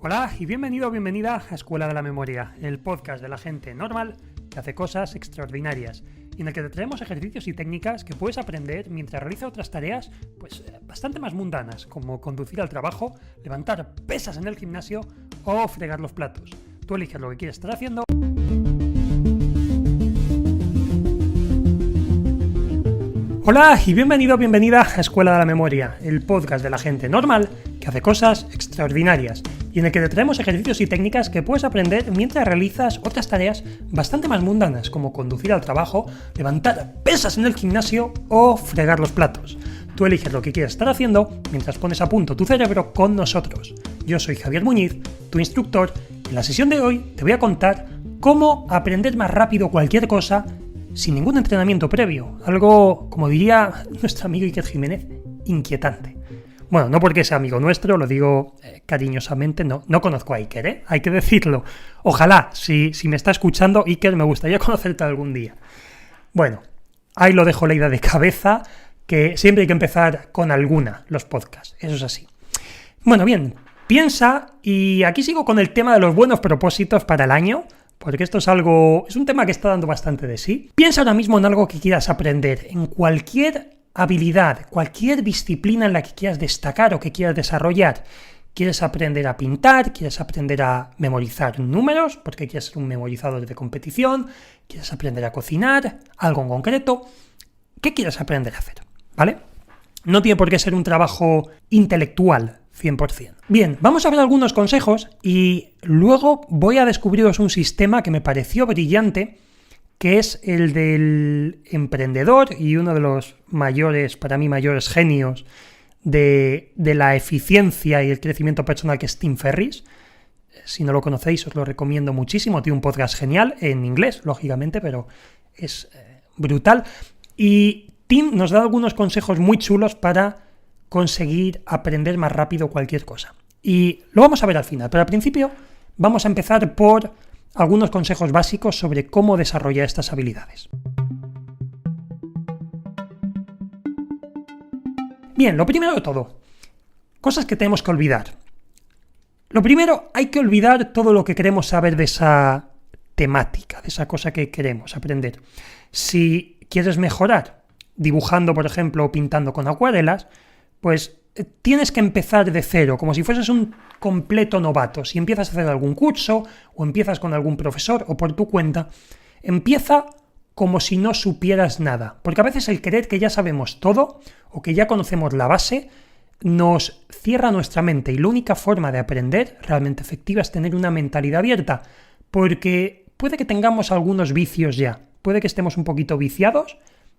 Hola y bienvenido o bienvenida a Escuela de la Memoria, el podcast de la gente normal que hace cosas extraordinarias y en el que te traemos ejercicios y técnicas que puedes aprender mientras realizas otras tareas bastante más mundanas, como conducir al trabajo, levantar pesas en el gimnasio o fregar los platos. Tú eliges lo que quieres estar haciendo. Hola y bienvenido o bienvenida a Escuela de la Memoria, el podcast de la gente normal que hace cosas extraordinarias y en el que te traemos ejercicios y técnicas que puedes aprender mientras realizas otras tareas bastante más mundanas, como conducir al trabajo, levantar pesas en el gimnasio o fregar los platos. Tú eliges lo que quieres estar haciendo mientras pones a punto tu cerebro con nosotros. Yo soy Javier Muñiz, tu instructor, y en la sesión de hoy te voy a contar cómo aprender más rápido cualquier cosa sin ningún entrenamiento previo. Algo, como diría nuestro amigo Iker Jiménez, inquietante. Bueno, no porque sea amigo nuestro, lo digo cariñosamente, no conozco a Iker, hay que decirlo. Ojalá, si me está escuchando, Iker, me gustaría conocerte algún día. Bueno, ahí lo dejo la idea de cabeza, que siempre hay que empezar con los podcasts, eso es así. Bueno, bien, piensa, y aquí sigo con el tema de los buenos propósitos para el año, porque esto es un tema que está dando bastante de sí. Piensa ahora mismo en algo que quieras aprender, en cualquier habilidad, cualquier disciplina en la que quieras destacar o que quieras desarrollar. ¿Quieres aprender a pintar? ¿Quieres aprender a memorizar números? Porque quieres ser un memorizador de competición. ¿Quieres aprender a cocinar? ¿Algo en concreto? ¿Qué quieres aprender a hacer? ¿Vale? No tiene por qué ser un trabajo intelectual 100%. Bien, vamos a ver algunos consejos y luego voy a descubriros un sistema que me pareció brillante, que es el del emprendedor y uno de los para mí mayores genios de la eficiencia y el crecimiento personal, que es Tim Ferriss. Si no lo conocéis, os lo recomiendo muchísimo. Tiene un podcast genial, en inglés, lógicamente, pero es brutal. Y Tim nos da algunos consejos muy chulos para conseguir aprender más rápido cualquier cosa. Y lo vamos a ver al final, pero al principio vamos a empezar por algunos consejos básicos sobre cómo desarrollar estas habilidades. Bien, lo primero de todo, cosas que tenemos que olvidar. Lo primero, hay que olvidar todo lo que queremos saber de esa temática, de esa cosa que queremos aprender. Si quieres mejorar dibujando, por ejemplo, o pintando con acuarelas, pues tienes que empezar de cero, como si fueses un completo novato. Si empiezas a hacer algún curso, o empiezas con algún profesor, o por tu cuenta, empieza como si no supieras nada. Porque a veces el creer que ya sabemos todo, o que ya conocemos la base, nos cierra nuestra mente. Y la única forma de aprender realmente efectiva es tener una mentalidad abierta. Porque puede que tengamos algunos vicios ya, puede que estemos un poquito viciados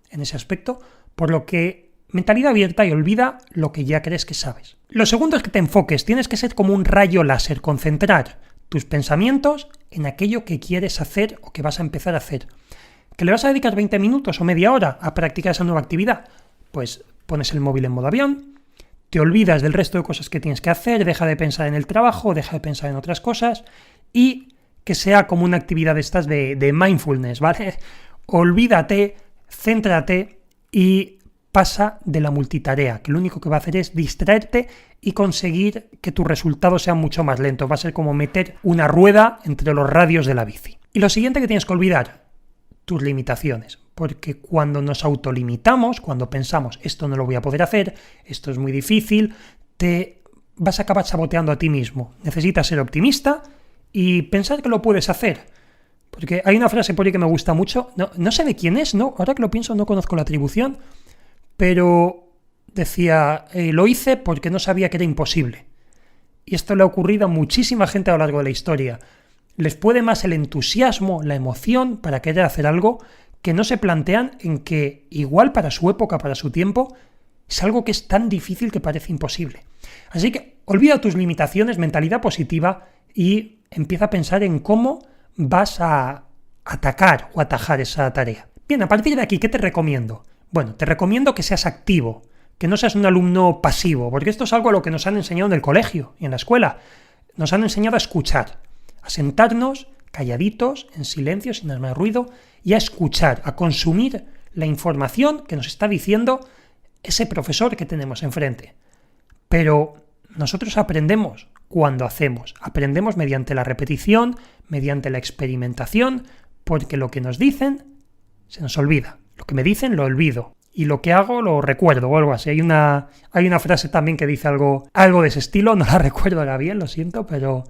en ese aspecto, por lo que mentalidad abierta y olvida lo que ya crees que sabes. Lo segundo es que te enfoques, tienes que ser como un rayo láser, concentrar tus pensamientos en aquello que quieres hacer o que vas a empezar a hacer. ¿Que le vas a dedicar 20 minutos o media hora a practicar esa nueva actividad? Pues pones el móvil en modo avión, te olvidas del resto de cosas que tienes que hacer, deja de pensar en el trabajo, deja de pensar en otras cosas y que sea como una actividad de estas de mindfulness, ¿vale? Olvídate, céntrate y pasa de la multitarea, que lo único que va a hacer es distraerte y conseguir que tus resultados sean mucho más lentos. Va a ser como meter una rueda entre los radios de la bici. Y lo siguiente que tienes que olvidar, tus limitaciones. Porque cuando nos autolimitamos, cuando pensamos esto no lo voy a poder hacer, esto es muy difícil, te vas a acabar saboteando a ti mismo. Necesitas ser optimista y pensar que lo puedes hacer. Porque hay una frase por ahí que me gusta mucho, no sé de quién es, ¿no? Ahora que lo pienso no conozco la atribución, pero decía, lo hice porque no sabía que era imposible. Y esto le ha ocurrido a muchísima gente a lo largo de la historia. Les puede más el entusiasmo, la emoción para querer hacer algo que no se plantean en que igual para su época, para su tiempo, es algo que es tan difícil que parece imposible. Así que olvida tus limitaciones, mentalidad positiva y empieza a pensar en cómo vas a atacar o atajar esa tarea. Bien, a partir de aquí, ¿qué te recomiendo? Bueno, te recomiendo que seas activo, que no seas un alumno pasivo, porque esto es algo a lo que nos han enseñado en el colegio y en la escuela. Nos han enseñado a escuchar, a sentarnos calladitos, en silencio, sin hacer más ruido, y a escuchar, a consumir la información que nos está diciendo ese profesor que tenemos enfrente. Pero nosotros aprendemos cuando hacemos. Aprendemos mediante la repetición, mediante la experimentación, porque lo que nos dicen se nos olvida. Lo que me dicen lo olvido. Y lo que hago lo recuerdo o algo así. Hay una frase también que dice algo de ese estilo, no la recuerdo ahora bien, lo siento, pero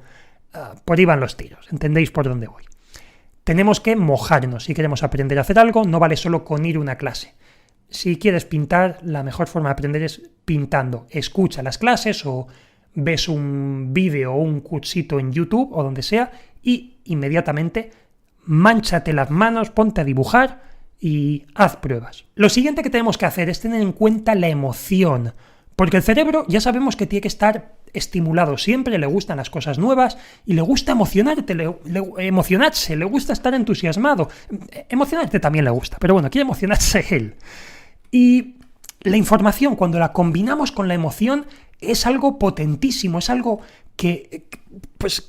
por ahí van los tiros, entendéis por dónde voy. Tenemos que mojarnos si queremos aprender a hacer algo, no vale solo con ir a una clase. Si quieres pintar, la mejor forma de aprender es pintando. Escucha las clases o ves un vídeo o un cursito en YouTube o donde sea y inmediatamente mánchate las manos, ponte a dibujar y haz pruebas. Lo siguiente que tenemos que hacer es tener en cuenta la emoción, porque el cerebro ya sabemos que tiene que estar estimulado siempre, le gustan las cosas nuevas y le gusta emocionarse, le gusta estar entusiasmado. Emocionarte también le gusta, pero bueno, quiere emocionarse él. Y la información, cuando la combinamos con la emoción, es algo potentísimo, es algo que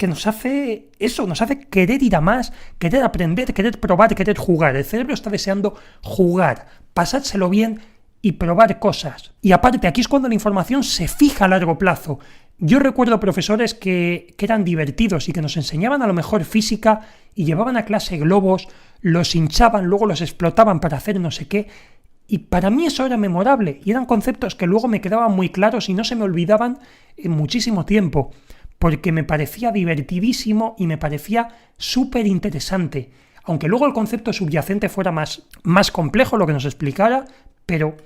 nos hace eso, nos hace querer ir a más, querer aprender, querer probar, querer jugar. El cerebro está deseando jugar, pasárselo bien y probar cosas. Y aparte, aquí es cuando la información se fija a largo plazo. Yo recuerdo profesores que eran divertidos y que nos enseñaban a lo mejor física y llevaban a clase globos, los hinchaban, luego los explotaban para hacer no sé qué. Y para mí eso era memorable y eran conceptos que luego me quedaban muy claros y no se me olvidaban en muchísimo tiempo, porque me parecía divertidísimo y me parecía súper interesante. Aunque luego el concepto subyacente fuera más complejo, lo que nos explicara, pero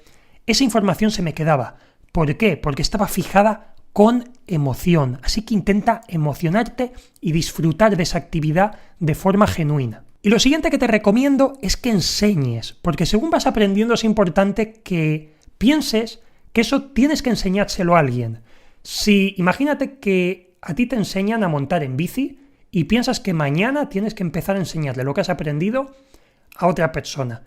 esa información se me quedaba. ¿Por qué? Porque estaba fijada con emoción. Así que intenta emocionarte y disfrutar de esa actividad de forma genuina. Y lo siguiente que te recomiendo es que enseñes, porque según vas aprendiendo es importante que pienses que eso tienes que enseñárselo a alguien. Si imagínate que a ti te enseñan a montar en bici y piensas que mañana tienes que empezar a enseñarle lo que has aprendido a otra persona.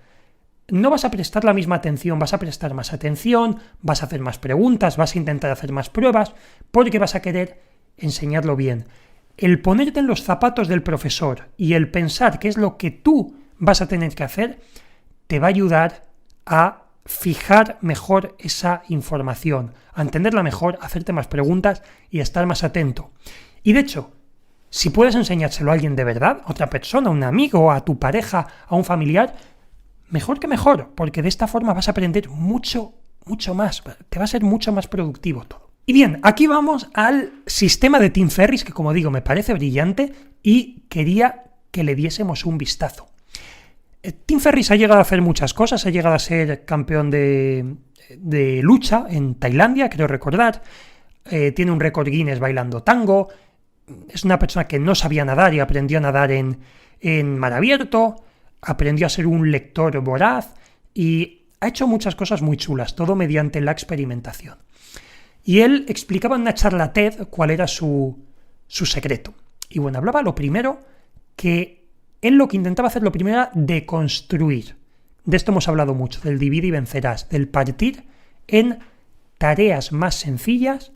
No vas a prestar la misma atención, vas a prestar más atención, vas a hacer más preguntas, vas a intentar hacer más pruebas, porque vas a querer enseñarlo bien. El ponerte en los zapatos del profesor y el pensar qué es lo que tú vas a tener que hacer, te va a ayudar a fijar mejor esa información, a entenderla mejor, a hacerte más preguntas y a estar más atento. Y de hecho, si puedes enseñárselo a alguien de verdad, a otra persona, a un amigo, a tu pareja, a un familiar, mejor que mejor, porque de esta forma vas a aprender mucho más, te va a ser mucho más productivo todo. Y bien, aquí vamos al sistema de Tim Ferriss, que como digo, me parece brillante y quería que le diésemos un vistazo. Tim Ferriss ha llegado a hacer muchas cosas, ha llegado a ser campeón de lucha en Tailandia, creo recordar, tiene un récord Guinness bailando tango, es una persona que no sabía nadar y aprendió a nadar en mar abierto, aprendió a ser un lector voraz y ha hecho muchas cosas muy chulas, todo mediante la experimentación. Y él explicaba en una charla TED cuál era su secreto. Y bueno, hablaba lo primero que él lo que intentaba hacer lo primero era deconstruir. De esto hemos hablado mucho, del divide y vencerás, del partir en tareas más sencillas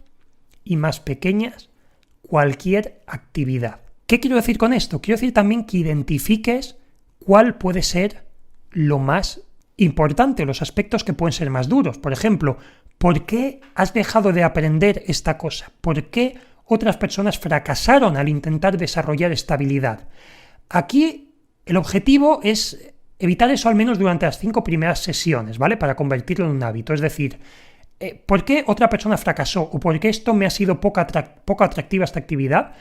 y más pequeñas cualquier actividad. ¿Qué quiero decir con esto? Quiero decir también que identifiques cuál puede ser lo más importante, los aspectos que pueden ser más duros. Por ejemplo, ¿por qué has dejado de aprender esta cosa? ¿Por qué otras personas fracasaron al intentar desarrollar esta habilidad? Aquí el objetivo es evitar eso al menos durante las 5 primeras sesiones, ¿vale? Para convertirlo en un hábito. Es decir, ¿por qué otra persona fracasó? ¿O por qué esto me ha sido poco atractiva esta actividad?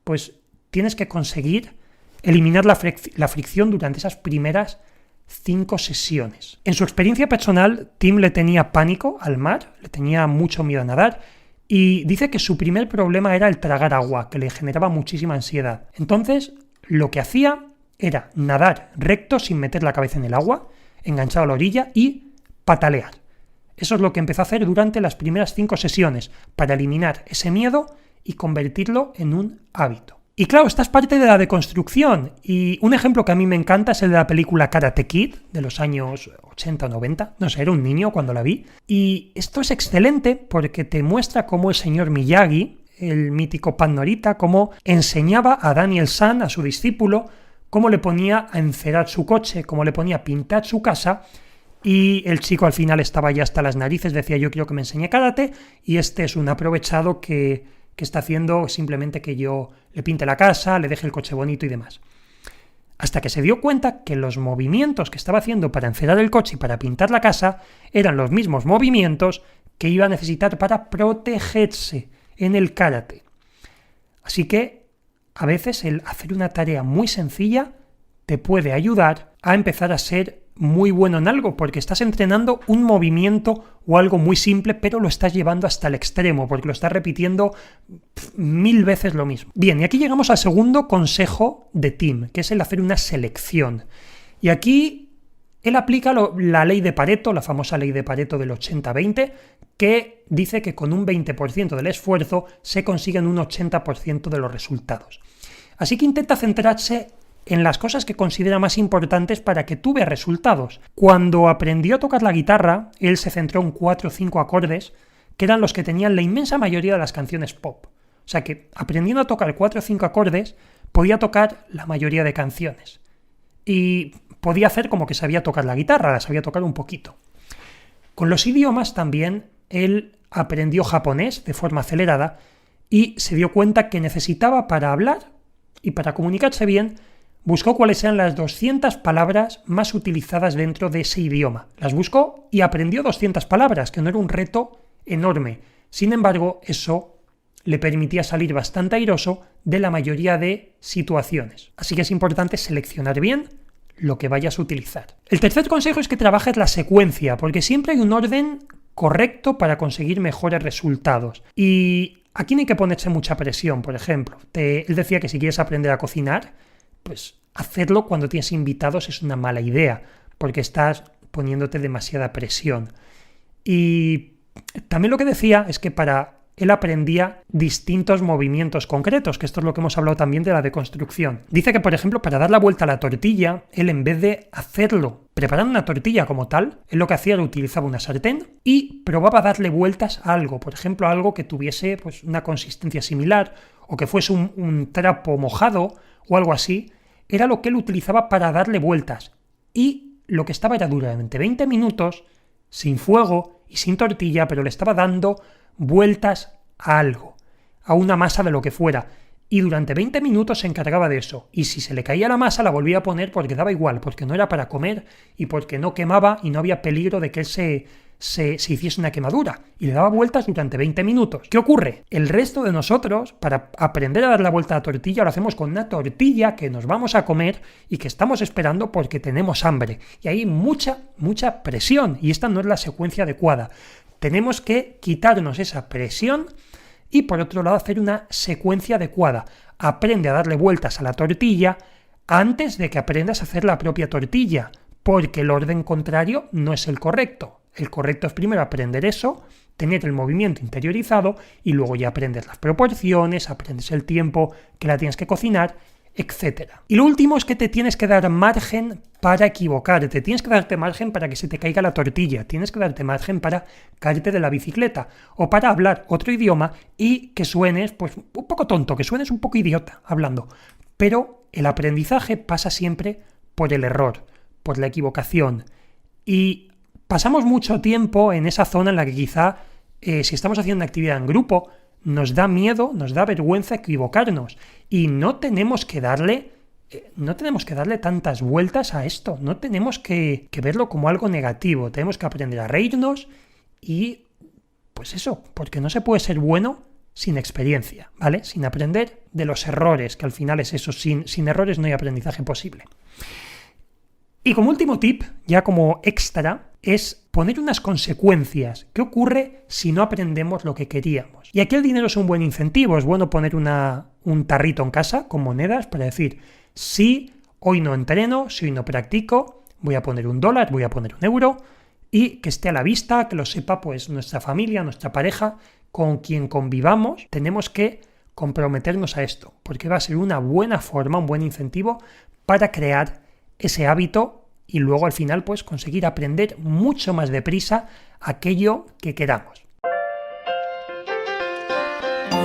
Pues tienes que conseguir eliminar la fricción durante esas primeras 5 sesiones. En su experiencia personal, Tim le tenía pánico al mar, le tenía mucho miedo a nadar y dice que su primer problema era el tragar agua, que le generaba muchísima ansiedad. Entonces, lo que hacía era nadar recto sin meter la cabeza en el agua, enganchado a la orilla y patalear. Eso es lo que empezó a hacer durante las primeras 5 sesiones, para eliminar ese miedo y convertirlo en un hábito. Y claro, esta es parte de la deconstrucción, y un ejemplo que a mí me encanta es el de la película Karate Kid, de los años 80 o 90, no sé, era un niño cuando la vi, y esto es excelente porque te muestra cómo el señor Miyagi, el mítico Pan Norita, cómo enseñaba a Daniel San, a su discípulo, cómo le ponía a encerar su coche, cómo le ponía a pintar su casa, y el chico al final estaba ya hasta las narices, decía yo quiero que me enseñe karate, y este es un aprovechado que que está haciendo simplemente que yo le pinte la casa, le deje el coche bonito y demás. Hasta que se dio cuenta que los movimientos que estaba haciendo para encerar el coche y para pintar la casa eran los mismos movimientos que iba a necesitar para protegerse en el karate. Así que a veces el hacer una tarea muy sencilla te puede ayudar a empezar a ser muy bueno en algo, porque estás entrenando un movimiento o algo muy simple, pero lo estás llevando hasta el extremo, porque lo estás repitiendo 1000 veces lo mismo. Bien, y aquí llegamos al segundo consejo de Tim, que es el hacer una selección. Y aquí él aplica la ley de Pareto, la famosa ley de Pareto del 80-20, que dice que con un 20% del esfuerzo se consiguen un 80% de los resultados. Así que intenta centrarse en las cosas que considera más importantes para que tú veas resultados. Cuando aprendió a tocar la guitarra, él se centró en 4 o 5 acordes, que eran los que tenían la inmensa mayoría de las canciones pop. O sea que, aprendiendo a tocar 4 o 5 acordes, podía tocar la mayoría de canciones. Y podía hacer como que sabía tocar la guitarra, la sabía tocar un poquito. Con los idiomas también, él aprendió japonés de forma acelerada y se dio cuenta que necesitaba, para hablar y para comunicarse bien, buscó cuáles eran las 200 palabras más utilizadas dentro de ese idioma. Las buscó y aprendió 200 palabras, que no era un reto enorme. Sin embargo, eso le permitía salir bastante airoso de la mayoría de situaciones. Así que es importante seleccionar bien lo que vayas a utilizar. El tercer consejo es que trabajes la secuencia, porque siempre hay un orden correcto para conseguir mejores resultados. Y aquí no hay que ponerse mucha presión, por ejemplo. Él decía que si quieres aprender a cocinar, pues hacerlo cuando tienes invitados es una mala idea, porque estás poniéndote demasiada presión. Y también lo que decía es que él aprendía distintos movimientos concretos, que esto es lo que hemos hablado también de la deconstrucción. Dice que, por ejemplo, para dar la vuelta a la tortilla, él en vez de hacerlo preparando una tortilla como tal, él lo que hacía era utilizaba una sartén y probaba a darle vueltas a algo, por ejemplo, algo que tuviese pues, una consistencia similar o que fuese un trapo mojado o algo así, era lo que él utilizaba para darle vueltas. Y lo que estaba era durante 20 minutos, sin fuego y sin tortilla, pero le estaba dando vueltas a algo, a una masa de lo que fuera, y durante 20 minutos se encargaba de eso, y si se le caía la masa la volvía a poner porque daba igual, porque no era para comer y porque no quemaba y no había peligro de que él se hiciese una quemadura, y le daba vueltas durante 20 minutos. ¿Qué ocurre? El resto de nosotros, para aprender a dar la vuelta a la tortilla, lo hacemos con una tortilla que nos vamos a comer y que estamos esperando porque tenemos hambre, y hay mucha presión, y esta no es la secuencia adecuada. Tenemos que quitarnos esa presión y, por otro lado, hacer una secuencia adecuada. Aprende a darle vueltas a la tortilla antes de que aprendas a hacer la propia tortilla, porque el orden contrario no es el correcto. El correcto es primero aprender eso, tener el movimiento interiorizado y luego ya aprendes las proporciones, aprendes el tiempo que la tienes que cocinar, etc. Y lo último es que te tienes que dar margen para equivocarte, tienes que darte margen para que se te caiga la tortilla, tienes que darte margen para caerte de la bicicleta o para hablar otro idioma y que suenes pues un poco tonto, que suenes un poco idiota hablando. Pero el aprendizaje pasa siempre por el error, por la equivocación. Y pasamos mucho tiempo en esa zona en la que quizá si estamos haciendo una actividad en grupo, nos da miedo, nos da vergüenza equivocarnos y no tenemos que darle tantas vueltas a esto, no tenemos que verlo como algo negativo, tenemos que aprender a reírnos y pues eso, porque no se puede ser bueno sin experiencia, ¿vale? Sin aprender de los errores, que al final es eso, sin errores no hay aprendizaje posible. Y como último tip, ya como extra, es poner unas consecuencias. ¿Qué ocurre si no aprendemos lo que queríamos? Y aquí el dinero es un buen incentivo. Es bueno poner un tarrito en casa con monedas para decir, si hoy no entreno, si hoy no practico, voy a poner $1, voy a poner €1 y que esté a la vista, que lo sepa pues nuestra familia, nuestra pareja, con quien convivamos. Tenemos que comprometernos a esto, porque va a ser una buena forma, un buen incentivo para crear ese hábito y luego al final pues conseguir aprender mucho más deprisa aquello que queramos.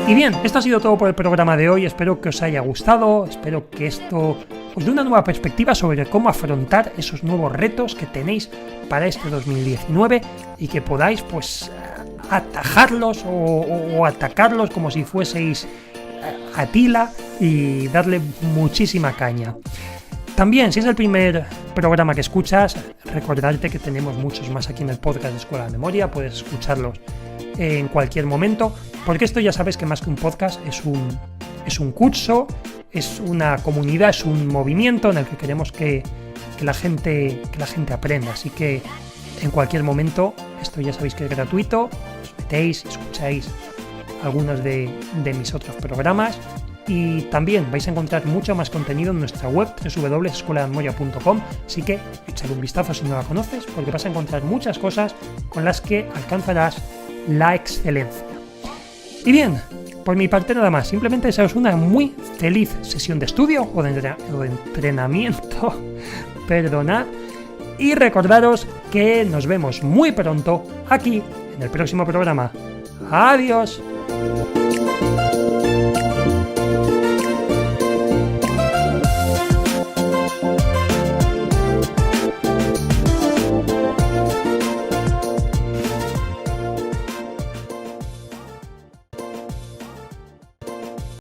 Y bien, esto ha sido todo por el programa de hoy, espero que os haya gustado, espero que esto os dé una nueva perspectiva sobre cómo afrontar esos nuevos retos que tenéis para este 2019 y que podáis pues atajarlos o atacarlos como si fueseis Atila y darle muchísima caña. También, si es el primer programa que escuchas, recordarte que tenemos muchos más aquí en el podcast de Escuela de Memoria, puedes escucharlos en cualquier momento, porque esto ya sabes que más que un podcast es un curso, es una comunidad, es un movimiento en el que queremos que la gente aprenda, así que en cualquier momento, esto ya sabéis que es gratuito, os metéis, escucháis algunos de mis otros programas. Y también vais a encontrar mucho más contenido en nuestra web www.escueladememoria.com, así que échale un vistazo si no la conoces, porque vas a encontrar muchas cosas con las que alcanzarás la excelencia. Y bien, por mi parte nada más, simplemente desearos una muy feliz sesión de estudio o de entrenamiento, perdonad, y recordaros que nos vemos muy pronto aquí en el próximo programa. ¡Adiós!